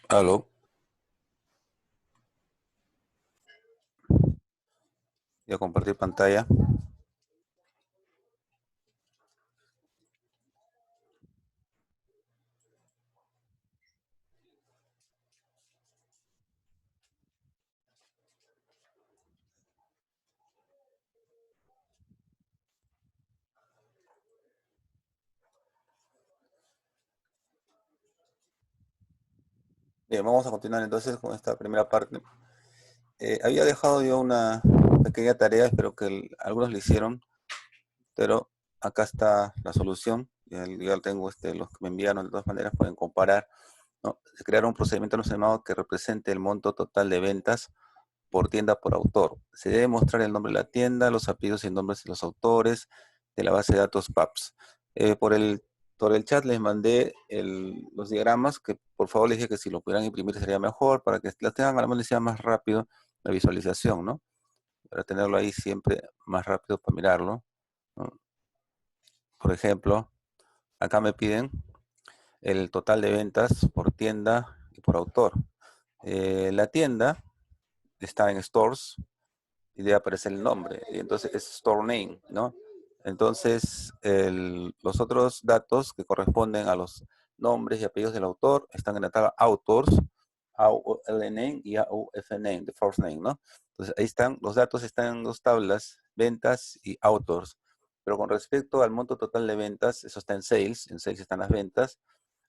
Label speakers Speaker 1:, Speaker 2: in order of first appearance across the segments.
Speaker 1: Aló, ya compartí pantalla. Bien, vamos a continuar entonces con esta primera parte. Había dejado yo una pequeña tarea, espero que algunos la hicieron, pero acá está la solución. Ya tengo los que me enviaron, de todas maneras pueden comparar, ¿no? Se crearon un procedimiento no que represente el monto total de ventas por tienda por autor. Se debe mostrar el nombre de la tienda, los apellidos y nombres de los autores de la base de datos PAPS. Por el chat les mandé los diagramas que por favor les dije que si lo pudieran imprimir sería mejor para que las tengan a la mano y sea más rápido la visualización, ¿no? Para tenerlo ahí siempre más rápido para mirarlo, ¿no? Por ejemplo, acá me piden el total de ventas por tienda y por autor. La tienda está en stores y debe aparecer el nombre, y entonces es store name, ¿no? Entonces, los otros datos que corresponden a los nombres y apellidos del autor están en la tabla authors, AULName y AUFName, the first name, ¿no? Entonces, ahí están, los datos están en dos tablas, ventas y authors. Pero con respecto al monto total de ventas, eso está en sales están las ventas,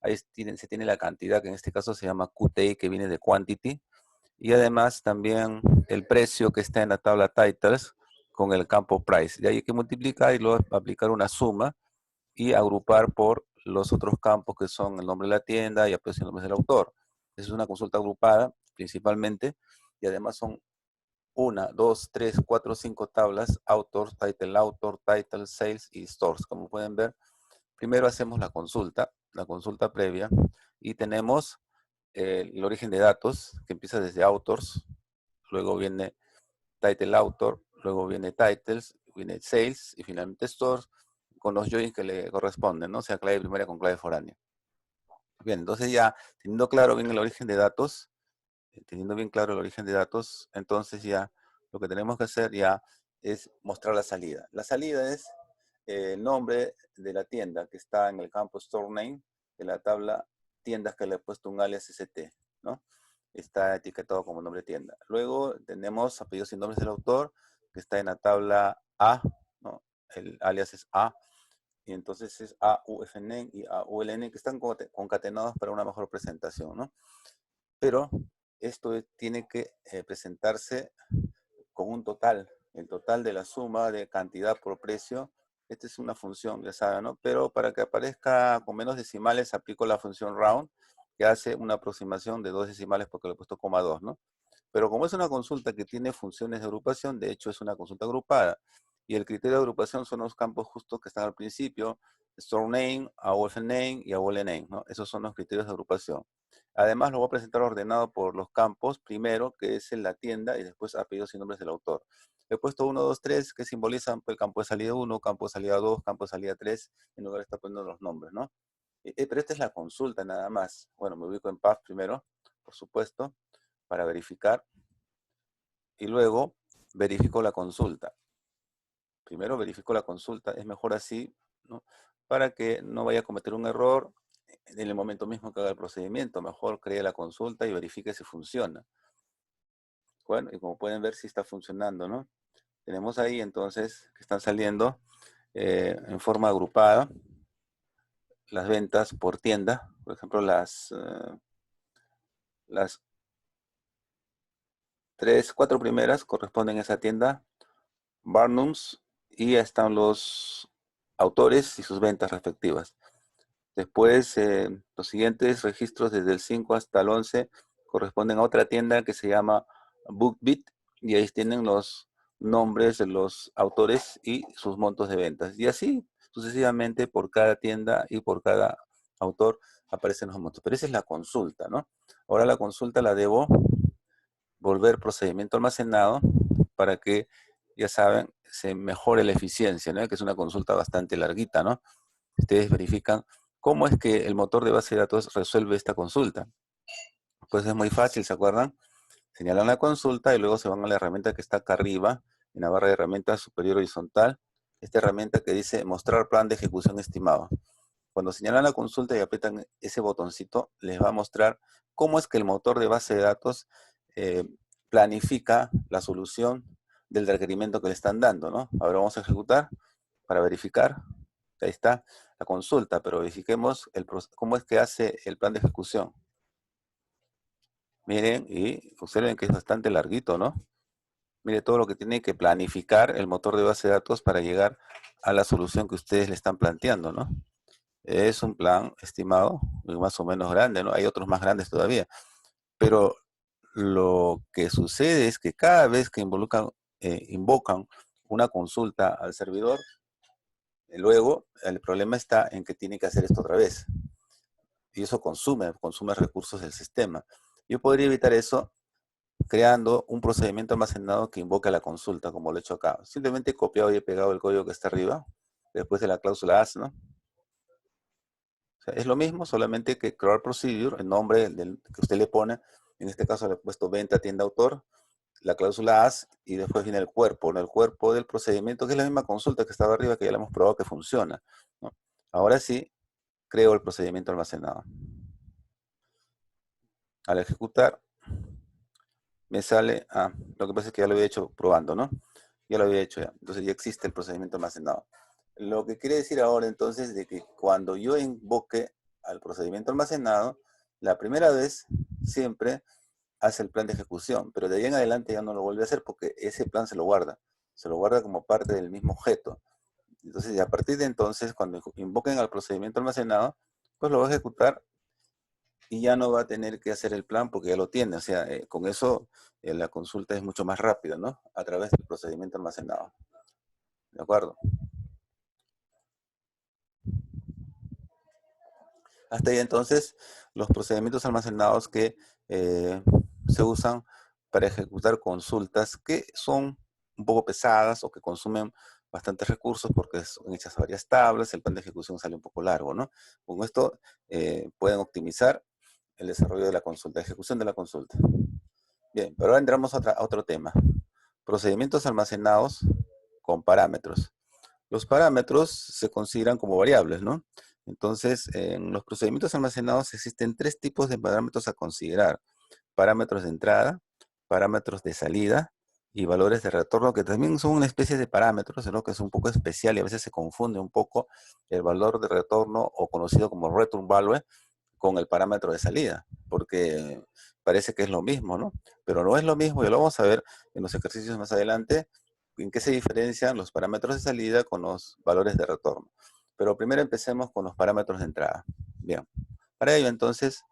Speaker 1: ahí se tiene la cantidad, que en este caso se llama QTI, que viene de quantity, y además también el precio que está en la tabla titles con el campo price. De ahí hay que multiplicar y luego aplicar una suma y agrupar por los otros campos que son el nombre de la tienda y el precio y el nombre del autor. Es una consulta agrupada principalmente y además son una, dos, tres, cuatro, cinco tablas, author, title, sales y stores. Como pueden ver, primero hacemos la consulta previa y tenemos el origen de datos que empieza desde authors, luego viene title author, luego viene titles, viene sales y finalmente stores con los joins que le corresponden, ¿no? O sea, clave primaria con clave foránea. Bien, entonces ya teniendo claro bien el origen de datos, teniendo bien claro el origen de datos, entonces ya lo que tenemos que hacer ya es mostrar la salida. La salida es el nombre de la tienda que está en el campo store name de la tabla tiendas que le he puesto un alias ST, ¿no? Está etiquetado como nombre de tienda. Luego tenemos apellidos y nombres del autor que está en la tabla A, ¿no? El alias es A, y entonces es AUFN y AULN que están concatenados para una mejor presentación, ¿no? Pero esto tiene que presentarse con un total, el total de la suma de cantidad por precio. Esta es una función, ya saben, ¿no? Pero para que aparezca con menos decimales, aplico la función round, que hace una aproximación de 2 decimales porque le he puesto coma 2, ¿no? Pero como es una consulta que tiene funciones de agrupación, de hecho es una consulta agrupada, y el criterio de agrupación son los campos justos que están al principio, store name, AOF name y AOL name, ¿no? Esos son los criterios de agrupación. Además lo voy a presentar ordenado por los campos, primero, que es en la tienda, y después apellidos y nombres del autor. He puesto 1, 2, 3, que simbolizan el campo de salida 1, campo de salida 2, campo de salida 3, en lugar de estar poniendo los nombres, ¿no? Pero esta es la consulta nada más. Bueno, me ubico en path primero, por supuesto, para verificar, y luego verifico la consulta. Primero verifico la consulta, es mejor así, ¿no? Para que no vaya a cometer un error en el momento mismo que haga el procedimiento. Mejor cree la consulta y verifique si funciona. Bueno, y como pueden ver, si está funcionando, ¿no? Tenemos ahí entonces que están saliendo en forma agrupada las ventas por tienda. Por ejemplo, las 3, 4 primeras corresponden a esa tienda, Barnums, y ya están los autores y sus ventas respectivas. Después, los siguientes registros desde el 5 hasta el 11 corresponden a otra tienda que se llama BookBeat, y ahí tienen los nombres de los autores y sus montos de ventas. Y así sucesivamente por cada tienda y por cada autor aparecen los montos. Pero esa es la consulta, ¿no? Ahora la consulta la debo volver procedimiento almacenado para que, ya saben, se mejore la eficiencia, ¿no? Que es una consulta bastante larguita, ¿no? Ustedes verifican cómo es que el motor de base de datos resuelve esta consulta. Pues es muy fácil, ¿se acuerdan? Señalan la consulta y luego se van a la herramienta que está acá arriba, en la barra de herramientas superior horizontal, esta herramienta que dice mostrar plan de ejecución estimado. Cuando señalan la consulta y aprietan ese botoncito, les va a mostrar cómo es que el motor de base de datos eh, planifica la solución del requerimiento que le están dando, ¿no? Ahora vamos a ejecutar para verificar. Ahí está la consulta, pero verifiquemos cómo es que hace el plan de ejecución. Miren, y observen que es bastante larguito, ¿no? Mire todo lo que tiene que planificar el motor de base de datos para llegar a la solución que ustedes le están planteando, ¿no? Es un plan estimado, más o menos grande, ¿no? Hay otros más grandes todavía. Pero lo que sucede es que cada vez que invocan una consulta al servidor, luego el problema está en que tienen que hacer esto otra vez. Y eso consume recursos del sistema. Yo podría evitar eso creando un procedimiento almacenado que invoque la consulta, como lo he hecho acá. Simplemente he copiado y he pegado el código que está arriba, después de la cláusula AS, ¿no? O sea, es lo mismo, solamente que crear procedure, el nombre que usted le pone, en este caso le he puesto venta, tienda, autor, la cláusula AS, y después viene el cuerpo, ¿no? El cuerpo del procedimiento, que es la misma consulta que estaba arriba, que ya le hemos probado que funciona, ¿no? Ahora sí, creo el procedimiento almacenado. Al ejecutar, me sale, lo que pasa es que ya lo había hecho probando, ¿no? Ya lo había hecho ya, entonces ya existe el procedimiento almacenado. Lo que quiere decir ahora entonces de que cuando yo invoque al procedimiento almacenado, la primera vez siempre hace el plan de ejecución, pero de ahí en adelante ya no lo vuelve a hacer porque ese plan se lo guarda como parte del mismo objeto. Entonces, a partir de entonces, cuando invoquen al procedimiento almacenado, pues lo va a ejecutar y ya no va a tener que hacer el plan porque ya lo tiene. O sea, con eso la consulta es mucho más rápida, ¿no? A través del procedimiento almacenado. ¿De acuerdo? Hasta ahí entonces los procedimientos almacenados que eh, se usan para ejecutar consultas que son un poco pesadas o que consumen bastantes recursos porque son hechas varias tablas, el plan de ejecución sale un poco largo, ¿no? Con esto pueden optimizar el desarrollo de la consulta, la ejecución de la consulta. Bien, pero ahora entramos a otro tema. Procedimientos almacenados con parámetros. Los parámetros se consideran como variables, ¿no? Entonces, en los procedimientos almacenados existen tres tipos de parámetros a considerar. Parámetros de entrada, parámetros de salida y valores de retorno, que también son una especie de parámetros, ¿no? Que es un poco especial y a veces se confunde un poco el valor de retorno o conocido como return value con el parámetro de salida, porque parece que es lo mismo, ¿no? Pero no es lo mismo, y lo vamos a ver en los ejercicios más adelante, en qué se diferencian los parámetros de salida con los valores de retorno. Pero primero empecemos con los parámetros de entrada. Bien, para ello entonces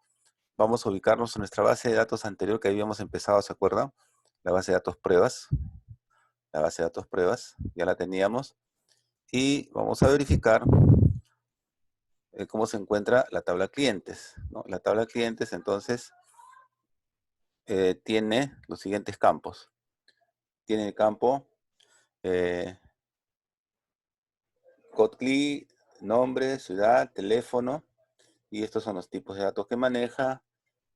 Speaker 1: vamos a ubicarnos en nuestra base de datos anterior que habíamos empezado, ¿se acuerdan? La base de datos pruebas. La base de datos pruebas, ya la teníamos. Y vamos a verificar cómo se encuentra la tabla clientes, ¿no? La tabla clientes entonces tiene los siguientes campos. Tiene el campo CODCLI, nombre, ciudad, teléfono, y estos son los tipos de datos que maneja,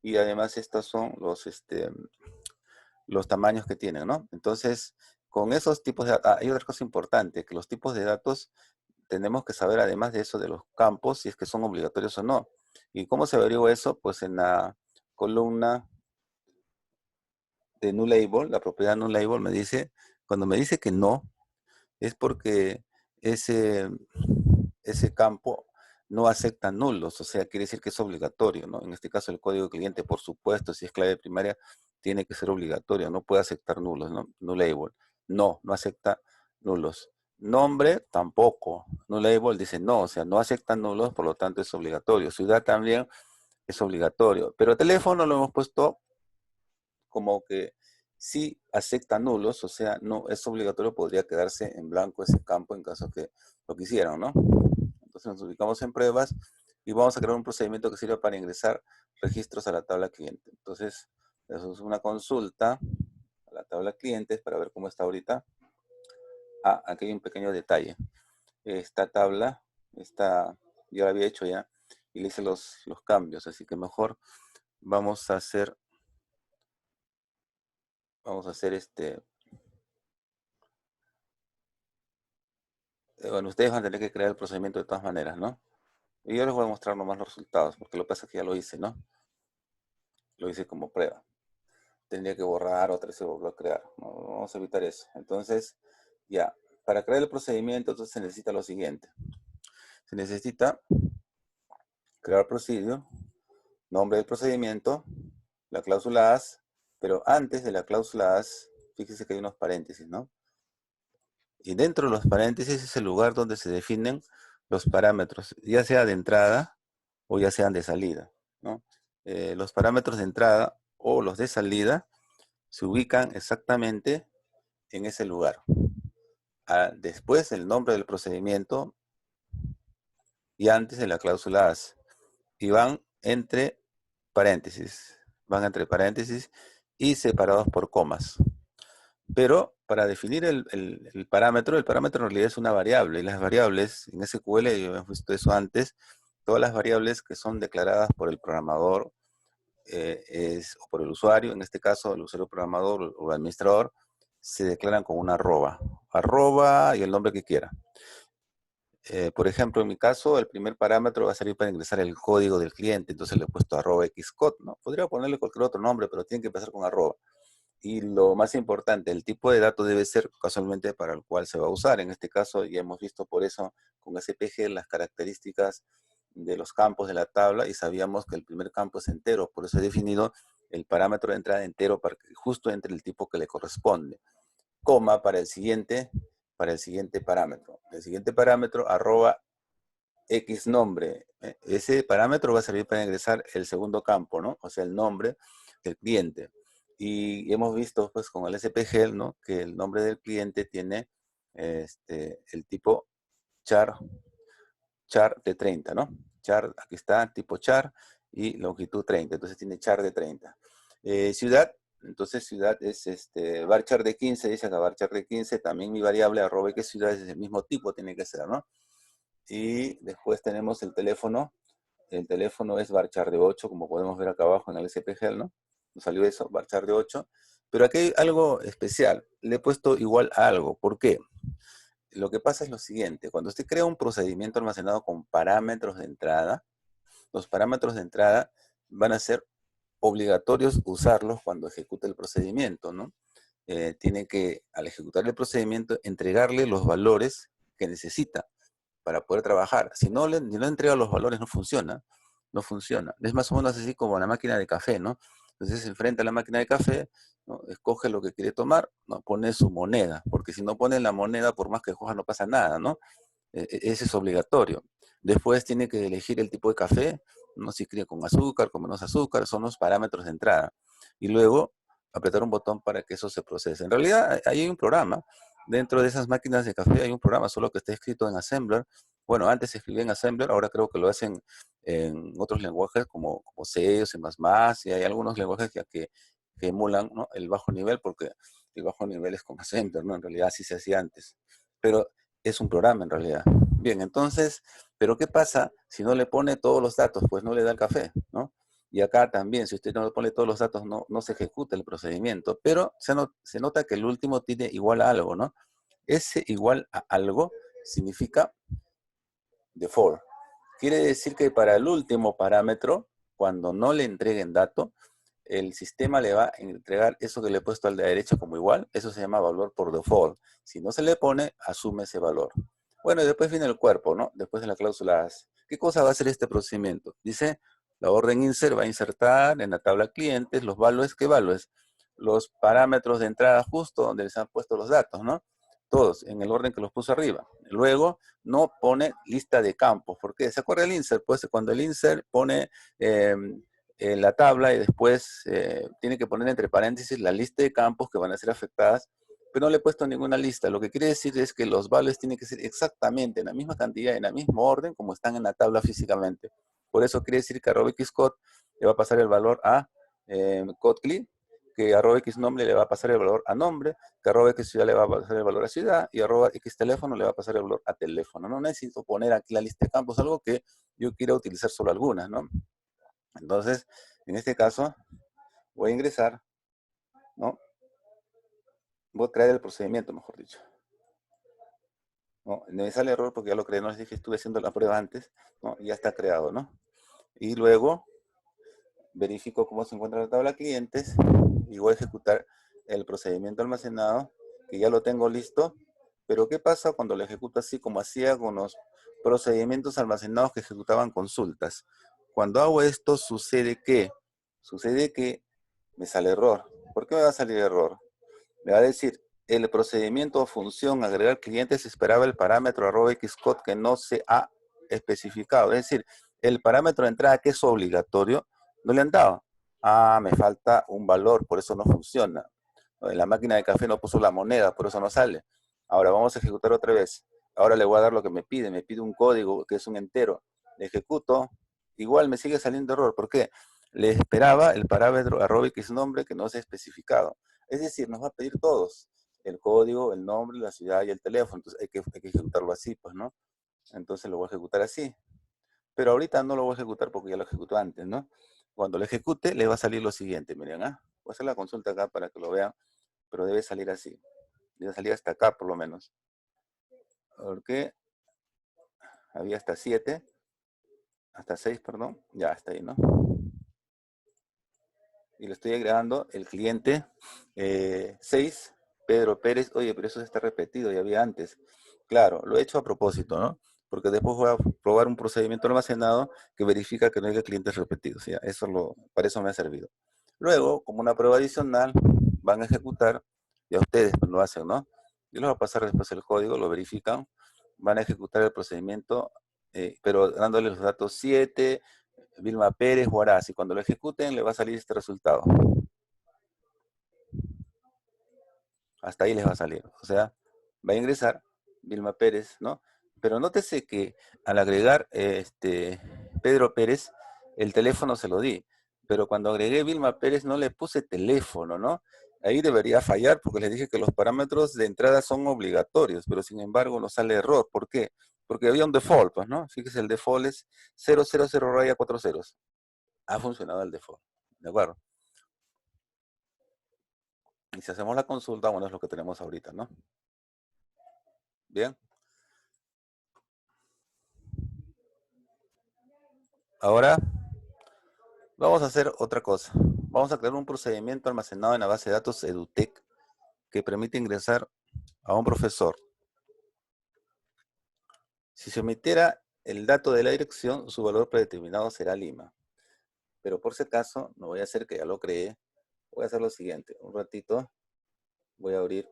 Speaker 1: y además estos son los tamaños que tienen, ¿no? Entonces, con esos tipos de datos, hay otra cosa importante, que los tipos de datos tenemos que saber además de eso de los campos, si es que son obligatorios o no. ¿Y cómo se averigua eso? Pues en la columna de NuLabel, la propiedad NuLabel me dice, cuando me dice que no, es porque ese, ese campo no acepta nulos, o sea, quiere decir que es obligatorio, ¿no? En este caso el código cliente, por supuesto, si es clave primaria, tiene que ser obligatorio, no puede aceptar nulos, ¿no? NuLabel, no acepta nulos. Nombre, tampoco. NuLabel dice no, o sea, no acepta nulos, por lo tanto es obligatorio. Ciudad también es obligatorio, pero teléfono lo hemos puesto como que si acepta nulos, o sea, no es obligatorio, podría quedarse en blanco ese campo en caso que lo quisieran, ¿no? Entonces nos ubicamos en pruebas y vamos a crear un procedimiento que sirva para ingresar registros a la tabla cliente. Entonces, eso es una consulta a la tabla clientes para ver cómo está ahorita. Aquí hay un pequeño detalle. Esta tabla, yo la había hecho ya y le hice los cambios, así que mejor vamos a hacer bueno, ustedes van a tener que crear el procedimiento de todas maneras, ¿no? Y yo les voy a mostrar nomás los resultados, porque lo que pasa es que ya lo hice, ¿no? Lo hice como prueba. Tendría que borrar otra vez y volver a crear. No, vamos a evitar eso. Entonces, ya, para crear el procedimiento, entonces se necesita lo siguiente. Se necesita crear procedimiento, nombre del procedimiento, la cláusula AS, pero antes de la cláusula AS, fíjese que hay unos paréntesis, ¿no? Y dentro de los paréntesis es el lugar donde se definen los parámetros, ya sea de entrada o ya sean de salida, ¿no? Los parámetros de entrada o los de salida se ubican exactamente en ese lugar. Después el nombre del procedimiento y antes de la cláusula AS. Y van entre paréntesis. Van entre paréntesis y separados por comas. Pero para definir el parámetro en realidad es una variable. Y las variables en SQL, yo he visto eso antes, todas las variables que son declaradas por el programador o por el usuario, en este caso el usuario programador o el administrador, se declaran con una arroba. Arroba y el nombre que quiera. Por ejemplo, en mi caso, el primer parámetro va a servir para ingresar el código del cliente. Entonces le he puesto arroba xcode, ¿no? Podría ponerle cualquier otro nombre, pero tiene que empezar con arroba. Y lo más importante, el tipo de dato debe ser casualmente para el cual se va a usar. En este caso, ya hemos visto por eso con SPG las características de los campos de la tabla y sabíamos que el primer campo es entero. Por eso he definido el parámetro de entrada entero para que justo entre el tipo que le corresponde. Coma para el siguiente parámetro. El siguiente parámetro, arroba X nombre. Ese parámetro va a servir para ingresar el segundo campo, ¿no? O sea, el nombre del cliente. Y hemos visto, pues, con el SPGL, ¿no? Que el nombre del cliente tiene el tipo char de 30, ¿no? Char, aquí está, tipo char y longitud 30. Entonces tiene char de 30. Ciudad, entonces ciudad es varchar de 15, dice acá varchar de 15. También mi variable arroba que ciudad es del mismo tipo, tiene que ser, ¿no? Y después tenemos el teléfono. El teléfono es varchar de 8, como podemos ver acá abajo en el SPGL, ¿no? Nos salió eso, varchar de 8. Pero aquí hay algo especial. Le he puesto igual a algo. ¿Por qué? Lo que pasa es lo siguiente. Cuando usted crea un procedimiento almacenado con parámetros de entrada, los parámetros de entrada van a ser obligatorios usarlos cuando ejecute el procedimiento, ¿no? Tiene que, al ejecutar el procedimiento, entregarle los valores que necesita para poder trabajar. Si no entrega los valores, no funciona. No funciona. Es más o menos así como la máquina de café, ¿no? Entonces se enfrenta a la máquina de café, ¿no? Escoge lo que quiere tomar, ¿no? Pone su moneda, porque si no pone la moneda, por más que coja, no pasa nada, ¿no? Ese es obligatorio. Después tiene que elegir el tipo de café, ¿no? Si quiere con azúcar, con menos azúcar, son los parámetros de entrada. Y luego apretar un botón para que eso se procese. En realidad, ahí hay un programa. Dentro de esas máquinas de café hay un programa, solo que está escrito en Assembler. Bueno, antes se escribía en Assembler, ahora creo que lo hacen en otros lenguajes como C o C++, y hay algunos lenguajes que emulan, ¿no? El bajo nivel, porque el bajo nivel es con Assembler, ¿no? En realidad así se hacía antes. Pero es un programa en realidad. Bien, entonces, ¿pero qué pasa si no le pone todos los datos? Pues no le da el café, ¿no? Y acá también, si usted no le pone todos los datos, no se ejecuta el procedimiento, pero se nota que el último tiene igual a algo, ¿no? Ese igual a algo significa default. Quiere decir que para el último parámetro, cuando no le entreguen dato, el sistema le va a entregar eso que le he puesto al de la derecha como igual. Eso se llama valor por default. Si no se le pone, asume ese valor. Bueno, y después viene el cuerpo, ¿no? Después de la cláusula AS. ¿Qué cosa va a hacer este procedimiento? Dice, la orden insert va a insertar en la tabla clientes los valores. ¿Qué valores? Los parámetros de entrada justo donde les han puesto los datos, ¿no? Todos, en el orden que los puso arriba. Luego, no pone lista de campos. ¿Por qué? ¿Se acuerda el insert? Pues cuando el insert pone la tabla y después tiene que poner entre paréntesis la lista de campos que van a ser afectadas, pero no le he puesto ninguna lista. Lo que quiere decir es que los valores tienen que ser exactamente en la misma cantidad, en el mismo orden como están en la tabla físicamente. Por eso quiere decir que arroba xcode le va a pasar el valor a codecli, que arroba x nombre le va a pasar el valor a nombre, que arroba x ciudad le va a pasar el valor a ciudad, y arroba x teléfono le va a pasar el valor a teléfono. No necesito poner aquí la lista de campos, algo que yo quiera utilizar solo algunas, ¿no? Entonces, En este caso, voy a ingresar, ¿no? Voy a crear el procedimiento, mejor dicho. ¿No? Me sale error porque ya lo creé, no les dije que estuve haciendo la prueba antes, ¿no? Ya está creado, ¿no? Y luego verifico cómo se encuentra la tabla clientes y voy a ejecutar el procedimiento almacenado, que ya lo tengo listo. Pero ¿qué pasa cuando lo ejecuto así como hacía con los procedimientos almacenados que ejecutaban consultas? Cuando hago esto sucede que me sale error. ¿Por qué me va a salir error? Me va a decir, el procedimiento o función agregar clientes esperaba el parámetro @xcode que no se ha especificado. Es decir, el parámetro de entrada que es obligatorio, no le han dado. Ah, me falta un valor, por eso no funciona. En la máquina de café no puso la moneda, por eso no sale. Ahora vamos a ejecutar otra vez. Ahora le voy a dar lo que me pide un código que es un entero. Le ejecuto, igual me sigue saliendo error. ¿Por qué? Le esperaba el parámetro @x nombre que no se ha especificado. Es decir, nos va a pedir todos, el código, el nombre, la ciudad y el teléfono. Entonces hay que ejecutarlo así, pues, ¿no? Entonces lo voy a ejecutar así. Pero ahorita no lo voy a ejecutar porque ya lo ejecutó antes, ¿no? Cuando lo ejecute, le va a salir lo siguiente, miren, ¿ah? Voy a hacer la consulta acá para que lo vean, pero debe salir así. Debe salir hasta acá, por lo menos. Porque había hasta 7, hasta 6, perdón. Ya, está ahí, ¿no? Y le estoy agregando el cliente 6, Pedro Pérez. Oye, pero eso está repetido, ya había antes. Claro, lo he hecho a propósito, ¿no? Porque después voy a probar un procedimiento almacenado que verifica que no haya clientes repetidos. ¿Ya? Para eso me ha servido. Luego, como una prueba adicional, van a ejecutar, ya ustedes lo hacen, ¿no? Yo les voy a pasar después el código, lo verifican, van a ejecutar el procedimiento, pero dándole los datos 7, Vilma Pérez, Huaraz, y cuando lo ejecuten le va a salir este resultado. Hasta ahí les va a salir. O sea, va a ingresar Vilma Pérez, ¿no? Pero nótese que al agregar Pedro Pérez, el teléfono se lo di. Pero cuando agregué Vilma Pérez no le puse teléfono, ¿no? Ahí debería fallar porque les dije que los parámetros de entrada son obligatorios, pero sin embargo nos sale error. ¿Por qué? Porque había un default, pues, ¿no? Fíjese, el default es 000 raya 4 ceros. Ha funcionado el default, ¿de acuerdo? Y si hacemos la consulta, bueno, es lo que tenemos ahorita, ¿no? Bien. Ahora vamos a hacer otra cosa. Vamos a crear un procedimiento almacenado en la base de datos EduTech que permite ingresar a un profesor. Si se omitiera el dato de la dirección, su valor predeterminado será Lima. Pero por si acaso, no voy a hacer que ya lo creé. Voy a hacer lo siguiente. Un ratito voy a abrir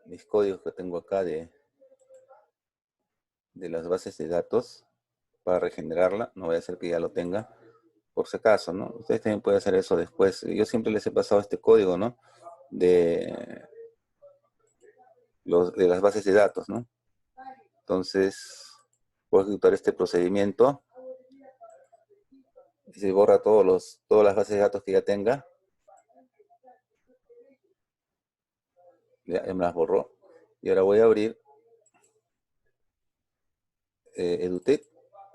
Speaker 1: mis códigos que tengo acá de las bases de datos para regenerarla. No voy a hacer que ya lo tenga. Por si acaso, ¿no? Ustedes también pueden hacer eso después. Yo siempre les he pasado este código, ¿no? De las bases de datos, ¿no? Entonces, voy a ejecutar este procedimiento. Y se borra todas las bases de datos que ya tenga. Ya me las borró. Y ahora voy a abrir EduTech.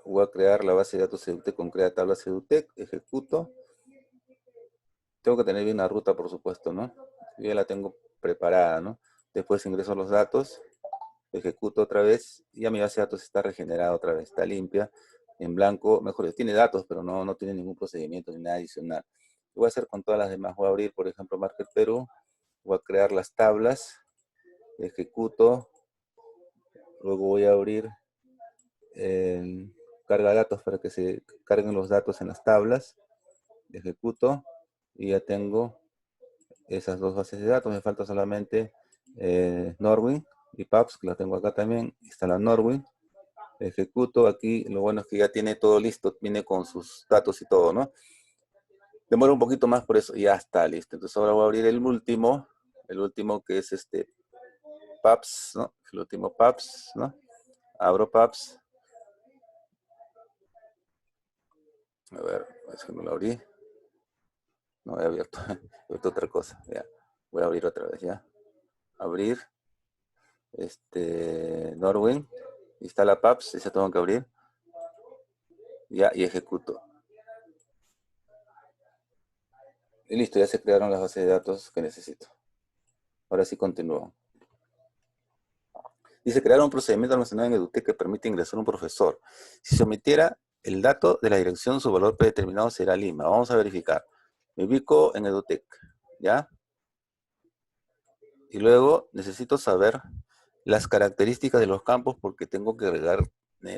Speaker 1: Voy a crear la base de datos EduTech con Crea Tablas EduTech. Ejecuto. Tengo que tener bien la ruta, por supuesto, ¿no? Yo ya la tengo preparada, ¿no? Después ingreso los datos. Ejecuto otra vez. Y ya mi base de datos está regenerada otra vez. Está limpia. En blanco. Mejor, tiene datos, pero no tiene ningún procedimiento ni nada adicional. Lo voy a hacer con todas las demás. Voy a abrir, por ejemplo, Market Perú. Voy a crear las tablas. Ejecuto. Luego voy a abrir carga datos para que se carguen los datos en las tablas. Ejecuto y ya tengo esas dos bases de datos. Me falta solamente Norwin y PAPS, que la tengo acá también. Está la Norwin. Ejecuto aquí. Lo bueno es que ya tiene todo listo. Viene con sus datos y todo, ¿no? Demora un poquito más, por eso ya está listo. Entonces ahora voy a abrir el último que es PAPS, ¿no? El último PAPS, ¿no? Abro PAPS. A ver, es que no lo abrí. No he abierto, he abierto otra cosa. Ya. Voy a abrir otra vez, ya. Abrir. Norwin. Instala PAPS, ese tengo que abrir. Ya, y ejecuto. Y listo, ya se crearon las bases de datos que necesito. Ahora sí continúo. Dice, crear un procedimiento almacenado en EduTech que permite ingresar a un profesor. Si se omitiera el dato de la dirección, su valor predeterminado será Lima. Vamos a verificar. Me ubico en EduTech, ¿ya? Y luego necesito saber las características de los campos porque tengo que agregar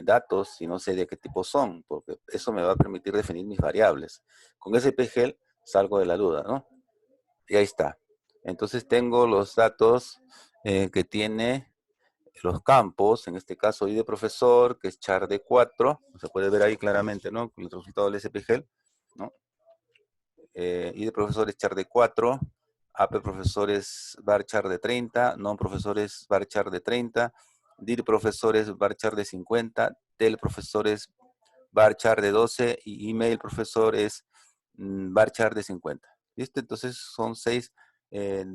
Speaker 1: datos y no sé de qué tipo son, porque eso me va a permitir definir mis variables. Con SPGL salgo de la duda, ¿no? Y ahí está. Entonces tengo los datos que tiene los campos, en este caso I de profesor, que es char de 4, se puede ver ahí claramente, ¿no? El resultado del SPGL, ¿no? I de profesor es char de 4, AP profesor es varchar de 30, non profesor es varchar de 30, dir profesor es varchar de 50, tel profesor es varchar de 12 y email profesor es varchar de 50. ¿Listo? Entonces son 6 eh,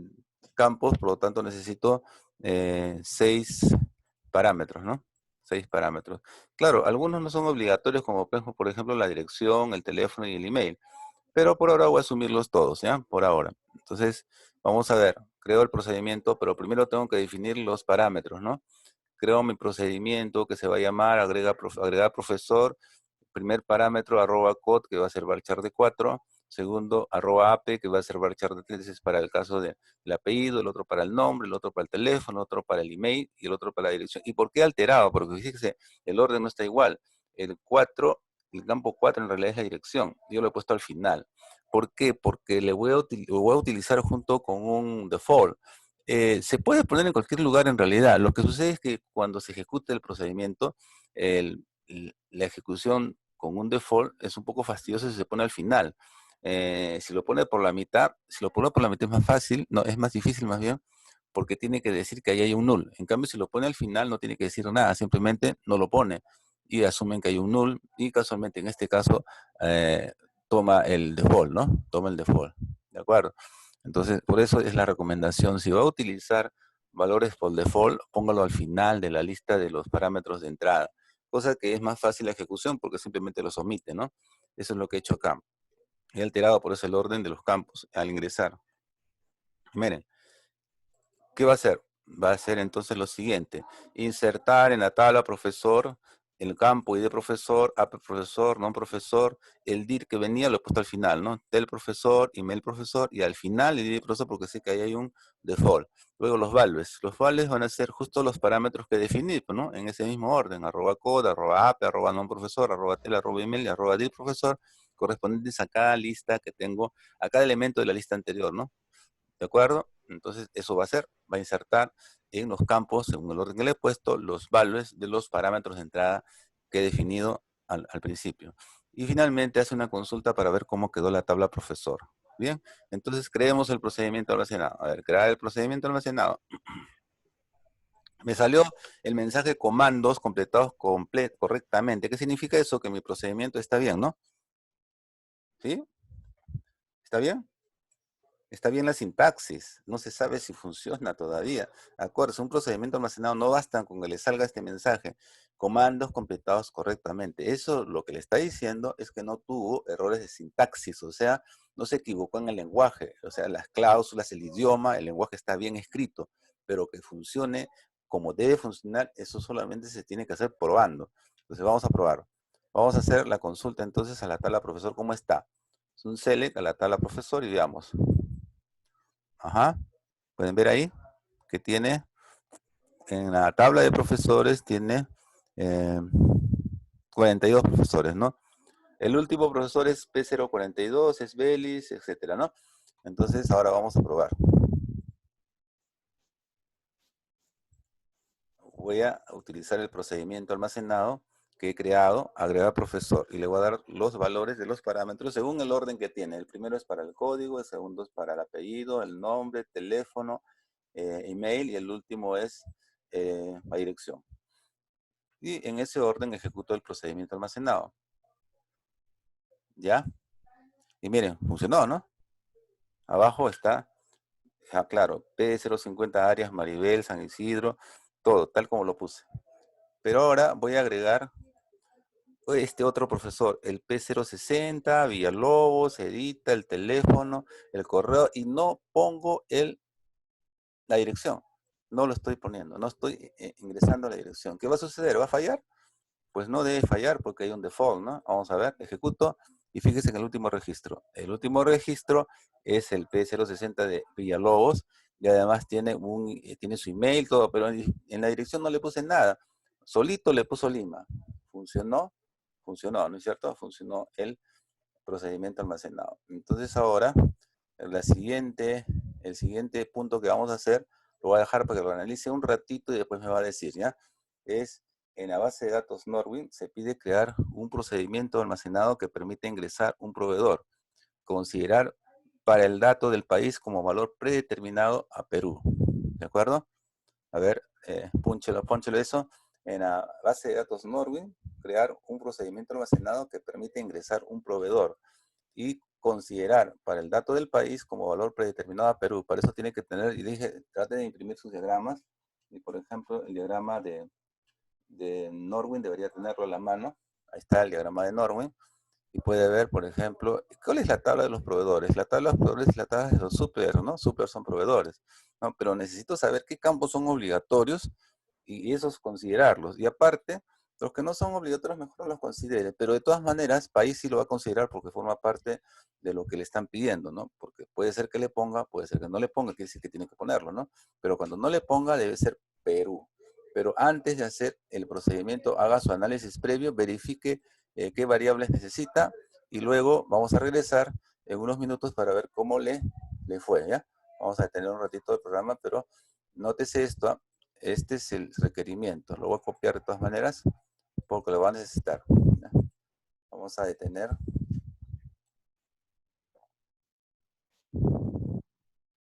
Speaker 1: campos, por lo tanto necesito 6 parámetros, ¿no? 6 parámetros. Claro, algunos no son obligatorios, como por ejemplo la dirección, el teléfono y el email. Pero por ahora voy a asumirlos todos, ¿ya? Por ahora. Entonces, vamos a ver. Creo el procedimiento, pero primero tengo que definir los parámetros, ¿no? Creo mi procedimiento que se va a llamar agregar profesor. Primer parámetro, arroba code, que va a ser varchar de 4. Segundo, arroba ape, que va a ser varchar de 3. Es para el caso del apellido, el otro para el nombre, el otro para el teléfono, el otro para el email y el otro para la dirección. ¿Y por qué alterado? Porque fíjese, el orden no está igual. El 4, el campo 4 en realidad es la dirección. Yo lo he puesto al final. ¿Por qué? Porque lo voy a utilizar junto con un default. Se puede poner en cualquier lugar en realidad. Lo que sucede es que cuando se ejecute el procedimiento, la ejecución con un default es un poco fastidioso si se pone al final. Si lo pone por la mitad, si lo pone por la mitad es más fácil, no, es más difícil más bien, porque tiene que decir que ahí hay un null. En cambio, si lo pone al final, no tiene que decir nada, simplemente no lo pone. Y asumen que hay un null, y casualmente en este caso toma el default, ¿no? Toma el default. ¿De acuerdo? Entonces, por eso es la recomendación. Si va a utilizar valores por default, póngalo al final de la lista de los parámetros de entrada. Cosa que es más fácil la ejecución porque simplemente los omite, ¿no? Eso es lo que he hecho acá. He alterado por eso el orden de los campos al ingresar. Miren, ¿qué va a hacer? Va a hacer entonces lo siguiente. Insertar en la tabla profesor el campo ID profesor, AP profesor, non profesor, el dir que venía lo he puesto al final, ¿no? Del profesor, email profesor y al final el dir profesor porque sé que ahí hay un default. Luego los values. Los values van a ser justo los parámetros que definí, ¿no? En ese mismo orden. Arroba code, arroba AP, arroba non profesor, arroba tel, arroba email y arroba dir profesor correspondientes a cada lista que tengo, a cada elemento de la lista anterior, ¿no? ¿De acuerdo? Entonces, eso va a insertar en los campos, según el orden que le he puesto, los values de los parámetros de entrada que he definido al principio. Y finalmente hace una consulta para ver cómo quedó la tabla profesor. Bien, entonces creemos el procedimiento almacenado. A ver, crear el procedimiento almacenado. Me salió el mensaje comandos completados correctamente. ¿Qué significa eso? Que mi procedimiento está bien, ¿no? ¿Sí? ¿Está bien? Está bien la sintaxis, no se sabe si funciona todavía. Acuérdense, un procedimiento almacenado no basta con que le salga este mensaje, comandos completados correctamente. Eso lo que le está diciendo es que no tuvo errores de sintaxis, o sea, no se equivocó en el lenguaje, o sea, las cláusulas, el idioma, el lenguaje está bien escrito, pero que funcione como debe funcionar, eso solamente se tiene que hacer probando. Entonces vamos a probar. Vamos a hacer la consulta entonces a la tabla profesor, ¿cómo está? Es un select a la tabla profesor y veamos. Ajá. Pueden ver ahí que tiene, en la tabla de profesores, tiene eh, 42 profesores, ¿no? El último profesor es P042, es Belis, etcétera, ¿no? Entonces, ahora vamos a probar. Voy a utilizar el procedimiento almacenado que he creado, agregar profesor, y le voy a dar los valores de los parámetros según el orden que tiene. El primero es para el código, el segundo es para el apellido, el nombre, teléfono, email, y el último es la dirección. Y en ese orden ejecuto el procedimiento almacenado. ¿Ya? Y miren, funcionó, ¿no? Abajo está, claro, P050 áreas, Maribel, San Isidro, todo, tal como lo puse. Pero ahora voy a agregar este otro profesor, el P060, Villalobos, edita el teléfono, el correo, y no pongo la dirección. No lo estoy poniendo, no estoy ingresando la dirección. ¿Qué va a suceder? ¿Va a fallar? Pues no debe fallar porque hay un default, ¿no? Vamos a ver, ejecuto y fíjese en el último registro. El último registro es el P060 de Villalobos y además tiene su email, todo, pero en la dirección no le puse nada. Solito le puso Lima. ¿Funcionó? Funcionó, ¿no es cierto? Funcionó el procedimiento almacenado. Entonces ahora, el siguiente punto que vamos a hacer, lo voy a dejar para que lo analice un ratito y después me va a decir, ¿ya? Es en la base de datos Norwin se pide crear un procedimiento almacenado que permite ingresar un proveedor, considerar para el dato del país como valor predeterminado a Perú. ¿De acuerdo? A ver, pónchelo eso. En la base de datos Norwin, crear un procedimiento almacenado que permite ingresar un proveedor y considerar para el dato del país como valor predeterminado a Perú. Para eso tiene que tener, y dije, trate de imprimir sus diagramas. Y por ejemplo, el diagrama de Norwin debería tenerlo a la mano. Ahí está el diagrama de Norwin. Y puede ver, por ejemplo, ¿cuál es la tabla de los proveedores? La tabla de los proveedores es la tabla de los suppliers, ¿no? Suppliers son proveedores, ¿no? Pero necesito saber qué campos son obligatorios y esos considerarlos. Y aparte, los que no son obligatorios, mejor no los considere. Pero de todas maneras, país sí lo va a considerar porque forma parte de lo que le están pidiendo, ¿no? Porque puede ser que le ponga, puede ser que no le ponga, quiere decir que tiene que ponerlo, ¿no? Pero cuando no le ponga, debe ser Perú. Pero antes de hacer el procedimiento, haga su análisis previo, verifique qué variables necesita y luego vamos a regresar en unos minutos para ver cómo le fue, ¿ya? Vamos a detener un ratito el programa, pero nótese esto, este es el requerimiento, lo voy a copiar de todas maneras porque lo va a necesitar, ¿ya? Vamos a detener